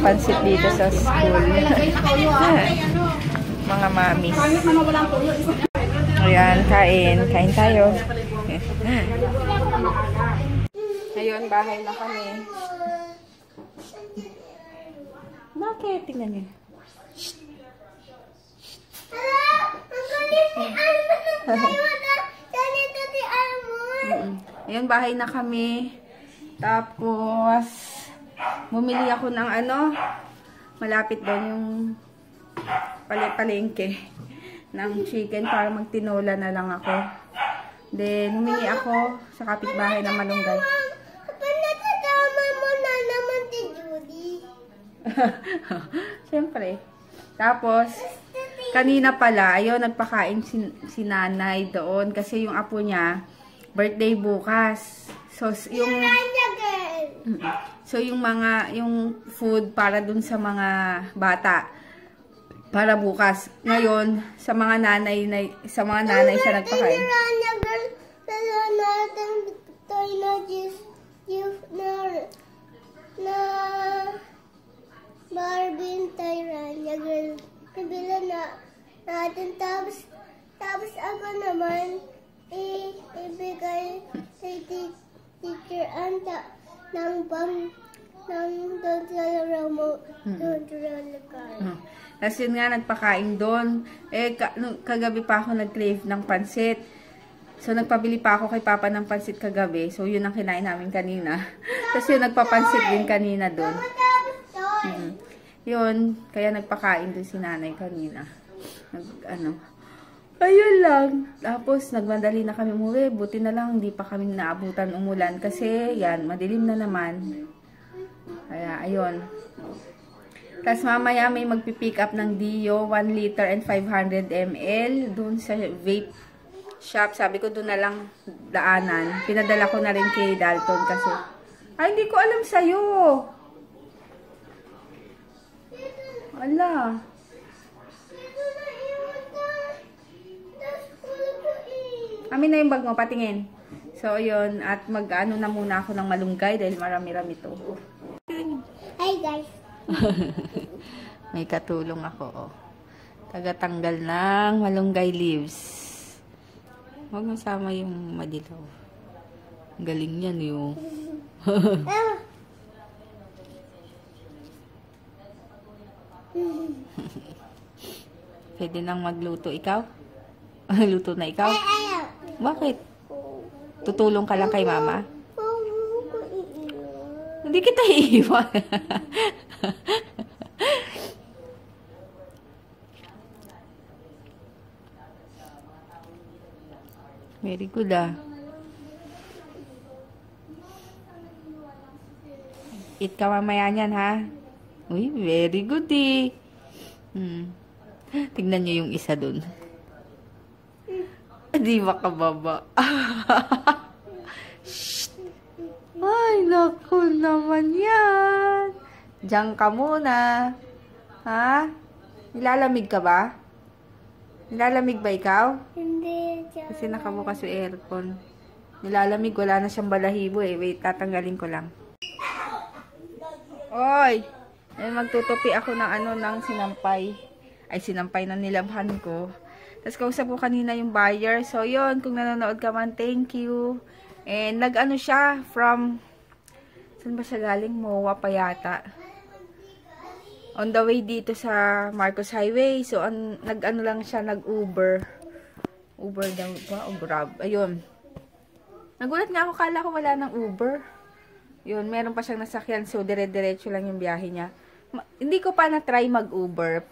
pansit dito sa school. Mga mamis. Ayan, kain. Kain tayo. Ayun, bahay na kami. Bakit? Tingnan niyo. Ayun, bahay na kami. Tapos, bumili ako ng ano, malapit doon yung palengke ng chicken para magtinola na lang ako. Then, humingi ako sa kapitbahay ng malunggay. Napatama mo na naman si Judy. Siyempre. Tapos, kanina pala, ayun, nagpakain si nanay doon kasi yung apo niya, birthday bukas. So, yung food para dun sa mga bata para bukas. Ngayon, sa mga nanay siya nagpakain. Barbie Tyrania girl. Nabila na natin tapos ako naman ibigay kay teacher Anta ng remote control car. Tapos yun nga, nagpakain doon. Kagabi pa ako nag-crave ng pansit. So, nagpabili pa ako kay Papa ng pansit kagabi. So, yun ang kinain namin kanina. Tapos yun, nagpapansit din kanina doon. Yun, kaya nagpakain doon si nanay kanina. Ayun lang. Tapos, nagmandali na kami umuwi. Buti na lang, hindi pa kami naabutan umulan. Kasi, yan, madilim na naman. Kaya, ayun. Tapos mamaya may magpipick up ng Dio, 1 liter and 500 ml doon sa vape shop. Sabi ko doon na lang daanan. Pinadala ko na rin kay Dalton kasi. Ay, hindi ko alam sa'yo. Ala. Amin na yung bag mo, patingin. So, yun. At mag-ano na muna ako ng malunggay dahil marami-rami to. Hi, guys. May katulong ako, oh. Tagatanggal ng malunggay leaves. Huwag masama yung madilaw. Galing yan, yung. Pwede nang magluto ikaw? Luto na ikaw? Bakit? Tutulong ka lang kay mama? Hindi kita iiwan. Very good, ah. Eat ka mamaya niyan, ha? Uy, very good, eh. Tignan niyo yung isa dun. Di makababa. Ay, naku naman yan. Diyan ka muna. Ha? Nilalamig ka ba? Nilalamig ba ikaw? Hindi. Kasi nakabukas yung aircon. Nilalamig, wala na siyang balahibo eh. Wait, tatanggalin ko lang. Oy! Ay, magtutupi ako ng ng sinampay. Ay, sinampay na nilabhan ko. Tapos kausap ko kanina yung buyer. So, yun. Kung nanonood ka man, thank you. And nag-ano siya from, saan ba siya galing? MOA pa yata. On the way dito sa Marcos Highway. So, nag-ano lang siya, nag-Uber. Uber daw ba? O Grab. Ayun. Nagulat nga ako, kala ko wala ng Uber. Yun, meron pa siyang nasakyan. So, dire-diretso lang yung biyahe niya. Hindi ko pa na-try mag-Uber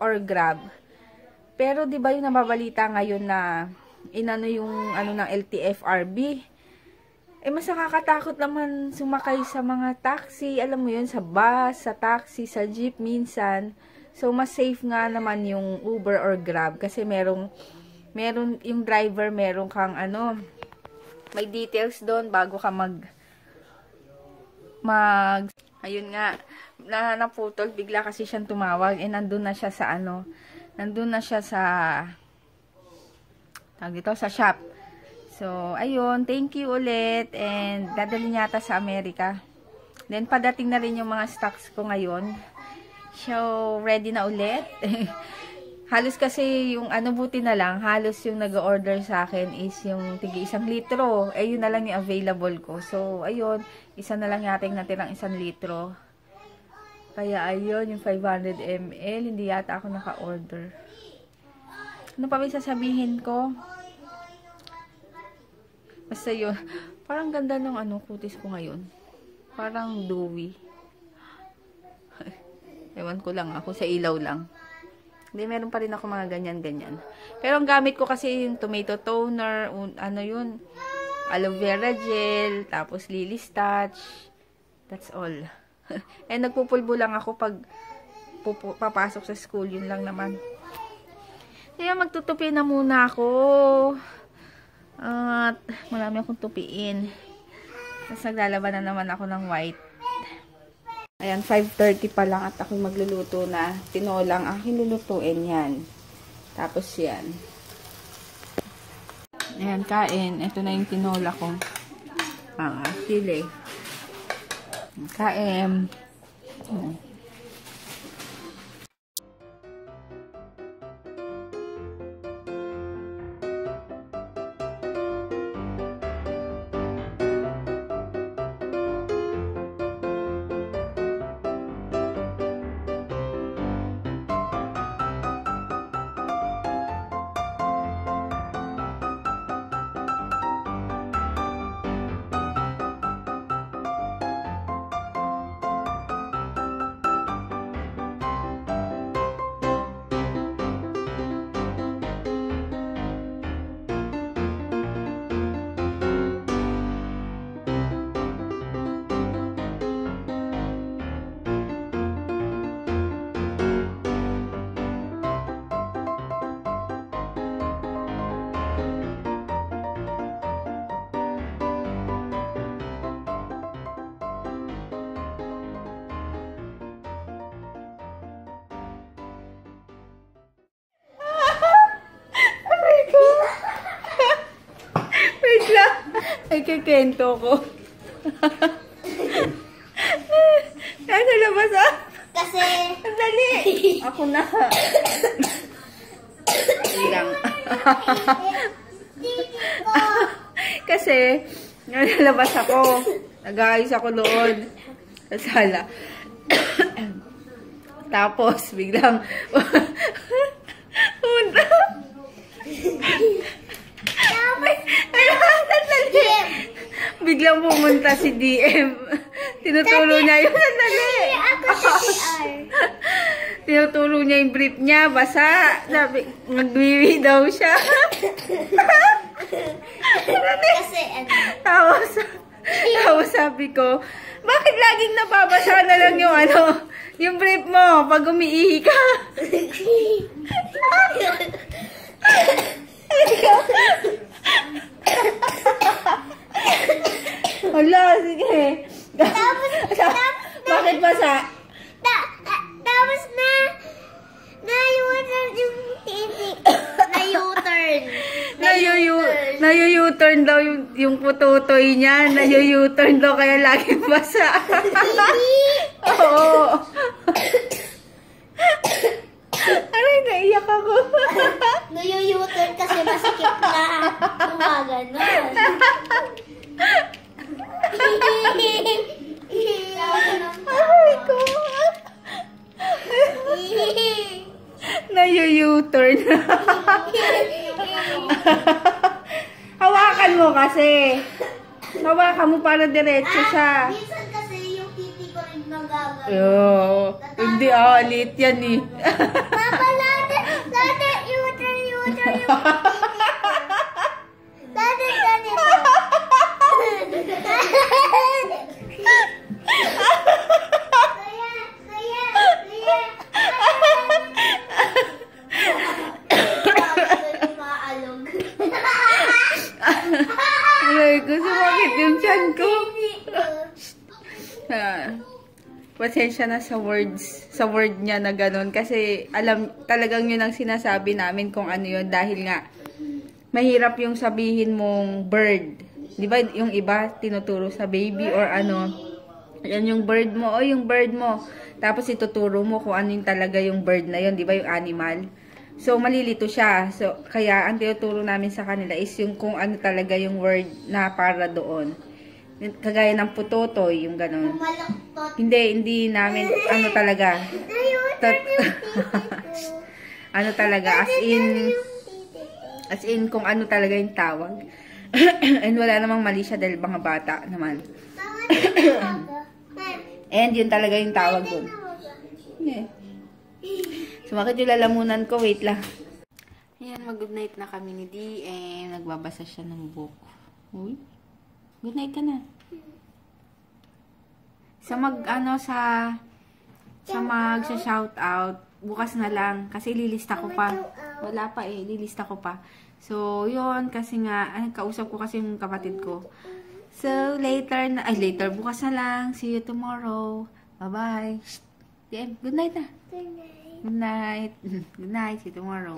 or Grab. Pero, di ba yung nababalita ngayon na inano yung ng LTFRB? Mas nakakatakot naman sumakay sa mga taxi. Alam mo yun, sa bus, sa taxi, sa jeep minsan. So, mas safe nga naman yung Uber or Grab. Kasi meron yung driver, meron kang may details doon bago ka ayun nga, naputol, bigla kasi siyang tumawag. Nandun na siya sa nandun na siya sa sa shop. So, ayun, thank you ulit. And dadalhin yata sa Amerika. Then, padating na rin yung mga stocks ko ngayon. So, ready na ulit. Halos kasi yung buti na lang, halos yung nag-order sa akin is yung tigi 1 litro. Eh, yun na lang yung available ko. So, ayun, isa na lang yating natirang 1 litro. Kaya, ayun, yung 500 ml, hindi yata ako naka-order. Ano pa ba sasabihin ko? Basta yun. Parang ganda ng kutis ko ngayon. Parang dewy. Ewan ko lang ako, sa ilaw lang. Hindi, meron pa rin ako mga ganyan-ganyan. Pero ang gamit ko kasi yung tomato toner, yun, aloe vera gel, tapos lily starch. That's all. Eh, nagpupulbo lang ako pag papasok sa school. Yun lang naman. Kaya magtutupi na muna ako. At marami akong tupiin. Tapos naglalaban na naman ako ng white. Ayan, 5:30 pa lang at ako magluluto na. Tinolang aking lulutuin yan. Tapos yan. Ayan, kain. Ito na yung tinola ko. Sili. Kain. Ay, kikento ko. Nasa labas Kasi... Ang dali. Ako na. Lang. Kasi, nalabas ako. Nag-aayos ako doon. Sa sala. Tapos, biglang punta. Biglang pumunta si DM. Tinuturo niya yung sandali. Tinuturo niya yung brief niya. Basa. Sabi, nagwiwi daw siya. Kasi Tapos sabi ko, bakit laging nababasa na lang yung yung brief mo pag umiihi ka? Hala, sige. Bakit basa? Tapos na-U-turn yung titik. Na-U-turn. Na-U-turn daw yung pututoy niya. Na-U-turn daw kaya laging basa. Oo. Aray, naiyak ako. Na-U-turn kasi masikip na. Gumaganon. Aray ko. Na-U-turn. Hawakan mo kasi. Hawakan mo para diretso siya. Minsan kasi yung titi ko rin nagaganon. Yo, hindi alit yan eh. Papa, late, U-turn yung titi. Late, ganito. Aray ko, sumakit yung tiyan ko. Pasensya na sa word niya na ganun. Kasi talagang yun ang sinasabi namin kung ano yun. Dahil nga, mahirap yung sabihin mong bird. Di ba yung iba tinuturo sa baby or Yan yung bird mo. O, yung bird mo. Tapos ituturo mo kung ano yung talaga yung bird na yun. Di ba yung animal? So, malilito siya. So, kaya ang tinuturo namin sa kanila is yung kung ano talaga yung word na para doon. Kagaya ng putotoy, yung ganun. Malaktot. Hindi namin, ano talaga. Ano talaga, as in kung ano talaga yung tawag. And wala namang mali siya dahil mga bata naman. And yun talaga yung tawag dun. Yeah. Sumakit yung lalamunan ko. Wait lang. Ayan, mag-good night na kami ni DM. Nagbabasa siya ng book. Uy. Good night ka na. Sa mag-shout out, bukas na lang. Kasi lilista ko pa. Wala pa eh. Lilista ko pa. So, yun. Kasi nga, kausap ko kasi yung kapatid ko. So, later, bukas na lang. See you tomorrow. Bye-bye. DM, good night na. Good night. Good night. See you tomorrow.